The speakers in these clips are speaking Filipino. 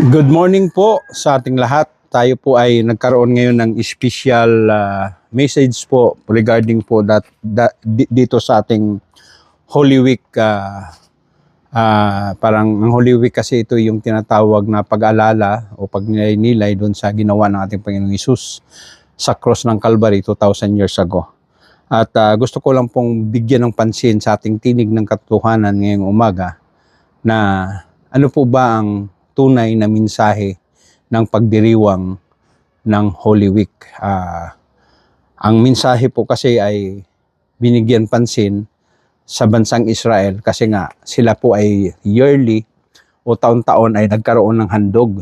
Good morning po sa ating lahat. Tayo po ay nagkaroon ngayon ng special message po regarding po dito sa ating Holy Week. Parang ang Holy Week kasi ito yung tinatawag na pag-alala o pagnilay-nilay doon sa ginawa ng ating Panginoong Hesus sa cross ng Calvary 2,000 years ago. At gusto ko lang pong bigyan ng pansin sa ating tinig ng katotohanan ngayong umaga na ano po ba ang tunay na mensahe ng pagdiriwang ng Holy Week. Ang mensahe po kasi ay binigyan pansin sa bansang Israel kasi nga sila po ay yearly o taon-taon ay nagkaroon ng handog,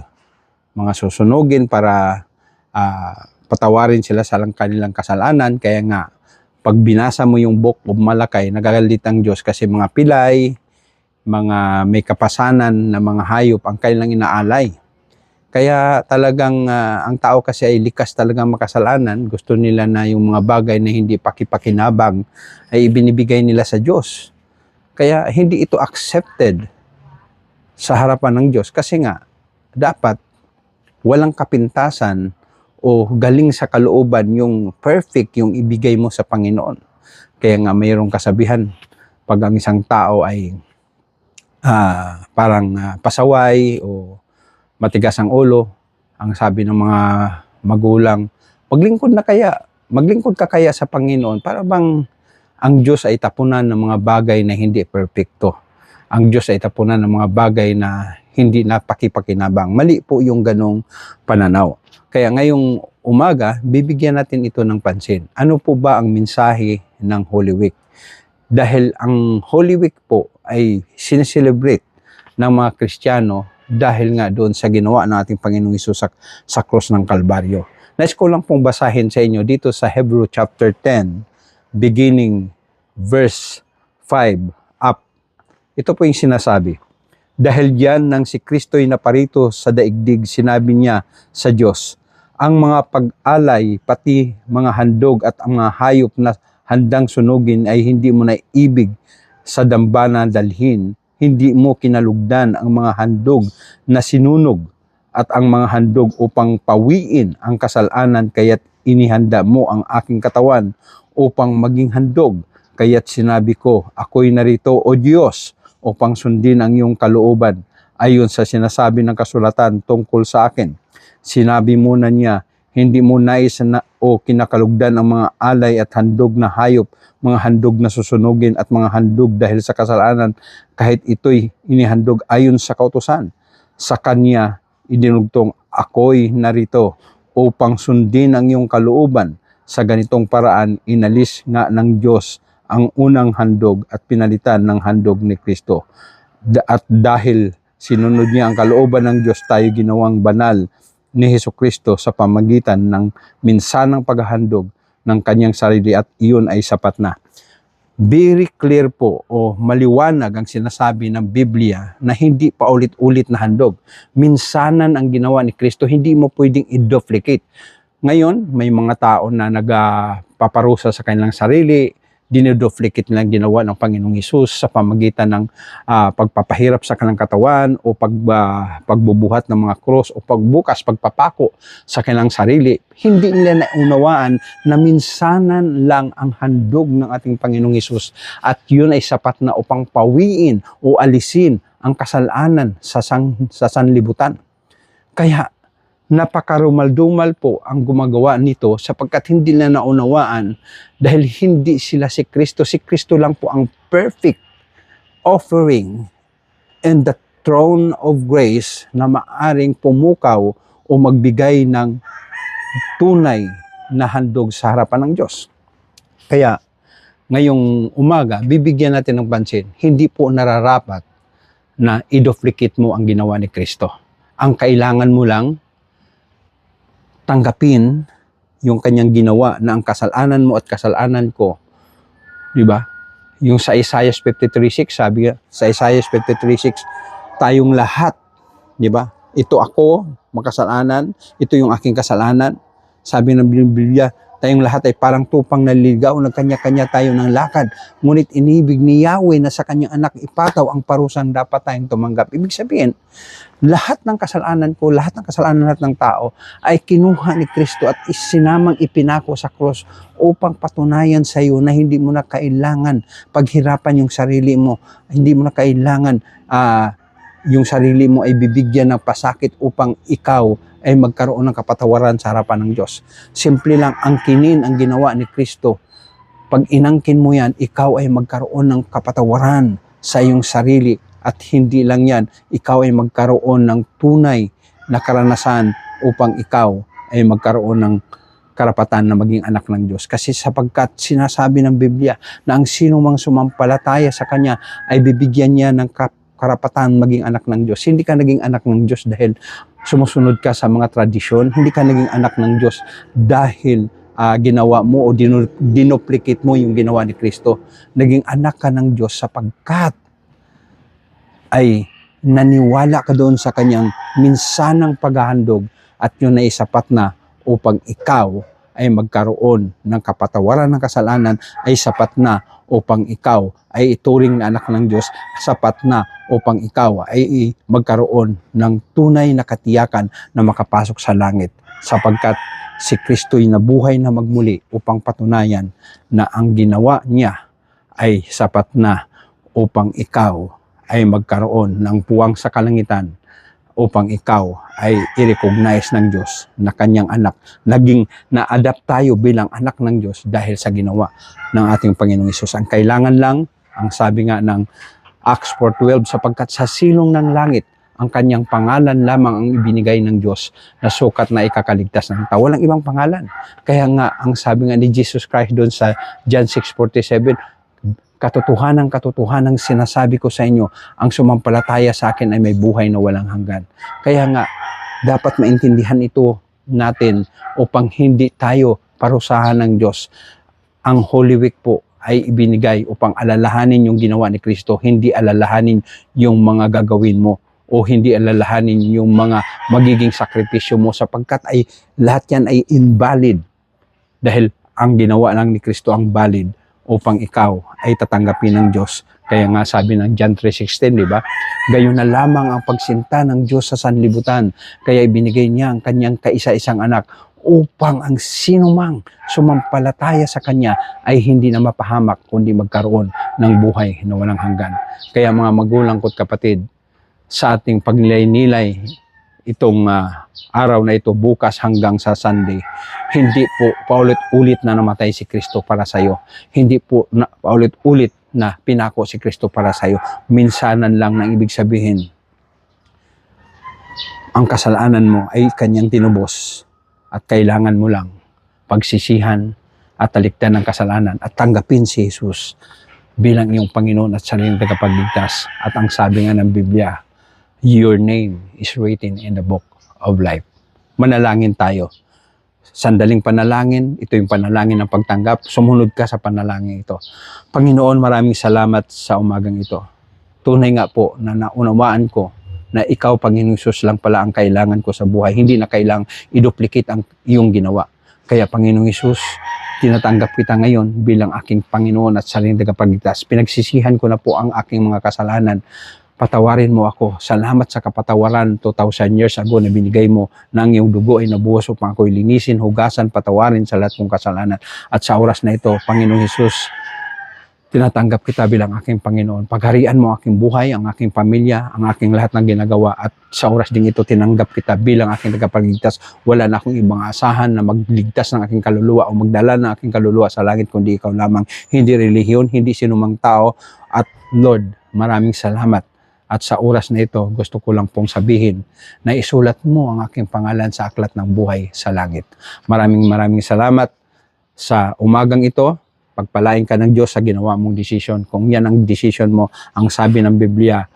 mga susunugin para patawarin sila sa kanilang kasalanan. Kaya nga pag binasa mo yung Book of Malakay, nagagalit ang Diyos kasi mga pilay, mga may kapasanan na mga hayop ang kanilang inaalay. Kaya talagang ang tao kasi ay likas talagang makasalanan. Gusto nila na yung mga bagay na hindi pakipakinabang ay ibinibigay nila sa Diyos. Kaya hindi ito accepted sa harapan ng Diyos kasi nga dapat walang kapintasan o galing sa kalooban yung perfect yung ibigay mo sa Panginoon. Kaya nga mayroong kasabihan pag ang isang tao ay parang pasaway o matigas ang ulo, ang sabi ng mga magulang, maglingkod ka kaya sa Panginoon para bang ang Diyos ay tapunan ng mga bagay na hindi perpekto. Ang Diyos ay tapunan ng mga bagay na hindi napakipakinabang. Mali po yung ganong pananaw. Kaya ngayong umaga, bibigyan natin ito ng pansin. Ano po ba ang mensahe ng Holy Week? Dahil ang Holy Week po ay sineselebrate ng mga Kristiyano dahil nga doon sa ginawa ng ating Panginoong Hesus sa cross ng Kalbaryo. Nais ko lang pong basahin sa inyo dito sa Hebrew chapter 10, beginning verse 5 up. Ito po yung sinasabi. Dahil diyan nang si Kristo'y naparito sa daigdig, sinabi niya sa Diyos, ang mga pag-alay, pati mga handog at ang mga hayop na handang sunugin ay hindi mo na ibig sa dambana dalhin. Hindi mo kinalugdan ang mga handog na sinunog at ang mga handog upang pawiin ang kasalanan, kaya't inihanda mo ang aking katawan upang maging handog. Kaya't sinabi ko, ako'y narito, O Diyos, upang sundin ang iyong kalooban ayon sa sinasabi ng kasulatan tungkol sa akin. Sinabi muna niya, hindi mo nais na o kinakalugdan ang mga alay at handog na hayop, mga handog na susunugin at mga handog dahil sa kasalanan, kahit ito'y inihandog ayon sa kautusan. Sa kanya idinugtong, ako'y narito upang sundin ang iyong kalooban. Sa ganitong paraan, inalis nga ng Diyos ang unang handog at pinalitan ng handog ni Kristo. At dahil sinunod niya ang kalooban ng Diyos, tayo ginawang banal ni Hesukristo sa pamagitan ng minsanang paghahandog ng kanyang sarili, at iyon ay sapat na. Very clear po o maliwanag ang sinasabi ng Biblia na hindi pa ulit-ulit na handog. Minsanan ang ginawa ni Kristo, hindi mo pwedeng i-duplicate. Ngayon, may mga tao na nagpaparusa sa kanilang sarili, diniduplicate nilang ginawa ng Panginoong Hesus sa pamagitan ng pagpapahirap sa kanilang katawan o pagbubuhat ng mga cross o pagpapako sa kanilang sarili. Hindi nila naunawaan na minsanan lang ang handog ng ating Panginoong Hesus, at yun ay sapat na upang pawiin o alisin ang kasalanan sa sanlibutan. Kaya napakarumal-dumal po ang gumagawa nito sapagkat hindi na naunawaan dahil hindi sila si Kristo. Si Kristo lang po ang perfect offering and the throne of grace na maaring pumukaw o magbigay ng tunay na handog sa harapan ng Diyos. Kaya ngayong umaga, bibigyan natin ng pansin, hindi po nararapat na i-duplicate mo ang ginawa ni Kristo. Ang kailangan mo lang tanggapin yung kanyang ginawa na ang kasalanan mo at kasalanan ko, di ba? Yung sa Isaiah 53:6, sabi sa Isaiah 53:6, tayong lahat, di ba? Ito ako, makasalanan, ito yung aking kasalanan. Sabi ng Biblia, Tayong lahat ay parang tupang naliligaw, nagkanya-kanya tayo ng lakad. Ngunit inibig ni Yahweh na sa kanyang anak ipataw ang parusang dapat tayong tumanggap. Ibig sabihin, lahat ng kasalanan ko, lahat ng kasalanan lahat ng tao ay kinuha ni Kristo at isinamang ipinako sa krus upang patunayan sa iyo na hindi mo na kailangan paghirapan yung sarili mo. Hindi mo na kailangan yung sarili mo ay bibigyan ng pasakit upang ikaw ay magkaroon ng kapatawaran sa harapan ng Diyos. Simple lang, angkinin ang ginawa ni Kristo. Pag inangkin mo yan, ikaw ay magkaroon ng kapatawaran sa iyong sarili. At hindi lang yan, ikaw ay magkaroon ng tunay na karanasan upang ikaw ay magkaroon ng karapatan na maging anak ng Diyos. Kasi sapagkat sinasabi ng Biblia na ang sino mang sumampalataya sa Kanya ay bibigyan niya ng karapatan maging anak ng Diyos. Hindi ka naging anak ng Diyos dahil sumusunod ka sa mga tradisyon. Hindi ka naging anak ng Diyos dahil ginawa mo o dinuplicate mo yung ginawa ni Kristo. Naging anak ka ng Diyos sapagkat ay naniwala ka doon sa kanyang minsanang paghahandog at yun ay sapat na upang ikaw ay magkaroon ng kapatawaran ng kasalanan, ay sapat na upang ikaw ay ituring na anak ng Diyos, sapat na upang ikaw ay magkaroon ng tunay na katiyakan na makapasok sa langit. Sapagkat si Kristo'y nabuhay na magmuli upang patunayan na ang ginawa niya ay sapat na upang ikaw ay magkaroon ng puwang sa kalangitan, upang ikaw ay i-recognize ng Diyos na kanyang anak. Naging na-adapt tayo bilang anak ng Diyos dahil sa ginawa ng ating Panginoong Hesus. Ang kailangan lang, ang sabi nga ng Acts 4:12, sapagkat sa silong ng langit, ang kanyang pangalan lamang ang ibinigay ng Diyos na sukat na ikakaligtas ng tao. Walang ibang pangalan. Kaya nga, ang sabi nga ni Jesus Christ doon sa John 6:47, katotohanan sinasabi ko sa inyo, ang sumampalataya sa akin ay may buhay na walang hanggan. Kaya nga, dapat maintindihan ito natin upang hindi tayo parusahan ng Diyos. Ang Holy Week po ay ibinigay upang alalahanin yung ginawa ni Kristo, hindi alalahanin yung mga gagawin mo o hindi alalahanin yung mga magiging sakripisyo mo sapagkat ay lahat yan ay invalid dahil ang ginawa lang ni Kristo ang valid upang ikaw ay tatanggapin ng Diyos. Kaya nga sabi ng John 3:16, di ba? Gayon na lamang ang pagsinta ng Diyos sa sanlibutan. Kaya ibinigay niya ang kanyang kaisa-isang anak upang ang sinumang sumampalataya sa kanya ay hindi na mapahamak kundi magkaroon ng buhay na walang hanggan. Kaya mga magulang ko't kapatid, sa ating pagnilay-nilay itong araw na ito bukas hanggang sa Sunday, hindi po paulit-ulit na namatay si Kristo para sa iyo. Hindi po paulit-ulit na pinako si Kristo para sa iyo. Minsanan lang nang ibig sabihin, ang kasalanan mo ay kanyang tinubos at kailangan mo lang pagsisihan at talikdan ng kasalanan at tanggapin si Jesus bilang iyong Panginoon at sariling tagapagligtas. At ang sabi nga ng Biblia, your name is written in the book of life. Manalangin tayo. Sandaling panalangin, ito yung panalangin ng pagtanggap. Sumunod ka sa panalangin ito. Panginoon, maraming salamat sa umagang ito. Tunay nga po na naunawaan ko na ikaw, Panginoong Hesus, lang pala ang kailangan ko sa buhay. Hindi na kailangang i-duplicate ang iyong ginawa. Kaya, Panginoong Hesus, tinatanggap kita ngayon bilang aking Panginoon at sariling tagapagligtas. Pinagsisihan ko na po ang aking mga kasalanan. Patawarin mo ako. Salamat sa kapatawaran 2,000 years ago na binigay mo na ang iyong dugo ay nabuhos upang ako'y linisin, hugasan, patawarin sa lahat kong kasalanan. At sa oras na ito, Panginoong Hesus, tinatanggap kita bilang aking Panginoon. Pagharian mo aking buhay, ang aking pamilya, ang aking lahat ng ginagawa. At sa oras ding ito, tinanggap kita bilang aking tagapagligtas. Wala na akong ibang asahan na magligtas ng aking kaluluwa o magdala ng aking kaluluwa sa langit kundi ikaw lamang. Hindi relihiyon, hindi sinumang tao. At Lord, maraming salamat. At sa oras na ito, gusto ko lang pong sabihin na isulat mo ang aking pangalan sa aklat ng buhay sa langit. Maraming salamat sa umagang ito. Pagpalain ka ng Diyos sa ginawa mong desisyon. Kung yan ang desisyon mo, ang sabi ng Biblia,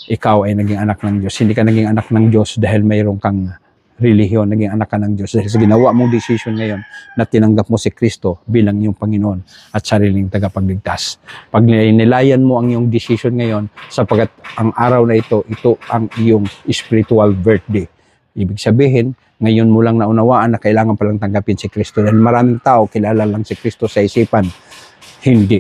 ikaw ay naging anak ng Diyos. Hindi ka naging anak ng Diyos dahil mayroon kang relihiyon, naging anak ka ng Diyos. Dahil sa ginawa mong desisyon ngayon na tinanggap mo si Kristo bilang iyong Panginoon at sariling tagapagligtas. Pag nilayan mo ang iyong desisyon ngayon, sapagkat ang araw na ito ang iyong spiritual birthday. Ibig sabihin, ngayon mo lang naunawaan na kailangan palang tanggapin si Kristo. Dahil maraming tao, kilala lang si Kristo sa isipan. Hindi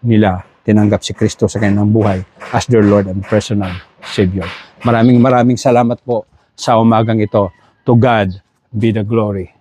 nila tinanggap si Kristo sa kanilang buhay as their Lord and personal Savior. Maraming salamat po sa umagang ito. To God be the glory.